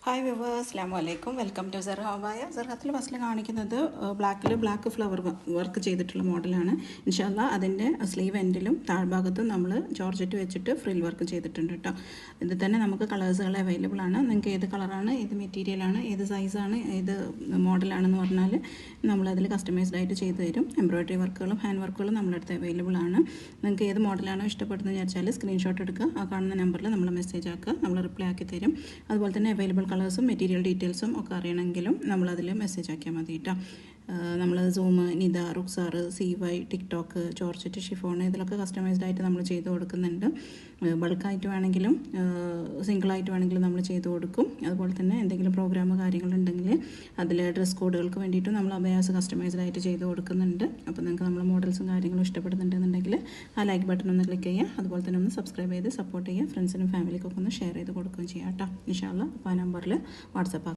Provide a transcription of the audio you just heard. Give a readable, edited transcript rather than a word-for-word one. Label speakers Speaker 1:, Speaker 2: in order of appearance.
Speaker 1: Hi viewers, അസ്സലാമു അലൈക്കും. Welcome to സെർഹാബായ. സെർഹത്തിൽ ഫസ്റ്റിൽ കാണിക്കുന്നത് ബ്ലാക്ക് ഫ്ലവർ വർക്ക് ചെയ്തിട്ടുള്ള മോഡലാണ്. ഇൻഷാല്ലാ അതിൻ്റെ സ്ലീവ് എൻഡിലും താഴ്ഭാഗത്തും നമ്മൾ ജോർജറ്റ് വെച്ചിട്ട് ഫ്രിൽ വർക്ക് ചെയ്തിട്ടുണ്ട് കേട്ടോ. ഇത് തന്നെ നമുക്ക് കളേഴ്സുകൾ അവൈലബിൾ ആണ്. നിങ്ങൾക്ക് ഏത് കളറാണ്, ഏത് മെറ്റീരിയലാണ്, ഏത് സൈസാണ്, ഏത് മോഡലാണെന്ന് പറഞ്ഞാൽ നമ്മളതിൽ കസ്റ്റമൈസ്ഡ് ആയിട്ട് ചെയ്തു തരും. എംബ്രോയ്ഡറി വർക്കുകളും ഹാൻഡ് വർക്കുകളും നമ്മളടുത്ത് അവൈലബിൾ ആണ്. നിങ്ങൾക്ക് ഏത് മോഡലാണോ ഇഷ്ടപ്പെടുന്നത് വിചാരിച്ചാൽ സ്ക്രീൻഷോട്ട് എടുക്കുക, ആ കാണുന്ന നമ്പറിൽ നമ്മൾ മെസ്സേജ് ആക്കുക, നമ്മൾ റിപ്ലൈ ആക്കി തരും. അതുപോലെ തന്നെ അവൈലബിൾ കളേഴ്സും മെറ്റീരിയൽ ഡീറ്റെയിൽസും ഒക്കെ അറിയണമെങ്കിലും നമ്മളതിൽ മെസ്സേജ് ആക്കിയാൽ മതി കേട്ടോ. നമ്മൾ സൂം, നിദ, റുക്സാർ, CY, ടിക്ടോക്ക്, ജോർജറ്റ്, ഷിഫോൺ ഇതിലൊക്കെ കസ്റ്റമൈസ്ഡ് ആയിട്ട് നമ്മൾ ചെയ്ത് കൊടുക്കുന്നുണ്ട്. ബൾക്കായിട്ട് വേണമെങ്കിലും സിംഗിളായിട്ട് വേണമെങ്കിലും നമ്മൾ ചെയ്ത് കൊടുക്കും. അതുപോലെ തന്നെ എന്തെങ്കിലും പ്രോഗ്രാം കാര്യങ്ങളുണ്ടെങ്കിൽ അതിൽ ഡ്രസ് കോഡുകൾക്ക് വേണ്ടിയിട്ടും നമ്മൾ അബയാസ് കസ്റ്റമൈസ്ഡ് ആയിട്ട് ചെയ്ത് കൊടുക്കുന്നുണ്ട്. അപ്പോൾ നിങ്ങൾക്ക് നമ്മൾ മോഡൽസും കാര്യങ്ങളും ഇഷ്ടപ്പെടുന്നുണ്ടെന്നുണ്ടെങ്കിൽ ആ ലൈക്ക് ബട്ടൺ ഒന്ന് ക്ലിക്ക് ചെയ്യുക. അതുപോലെ തന്നെ ഒന്ന് സബ്സ്ക്രൈബ് ചെയ്ത് സപ്പോർട്ട് ചെയ്യുക. ഫ്രണ്ട്സിനും ഫാമിലിക്കൊക്കെ ഒന്ന് ഷെയർ ചെയ്ത് കൊടുക്കുകയും ചെയ്യാം കേട്ടോ. ഇൻഷാ അല്ലാ അപ്പോൾ ആ നമ്പറിൽ വാട്സപ്പ്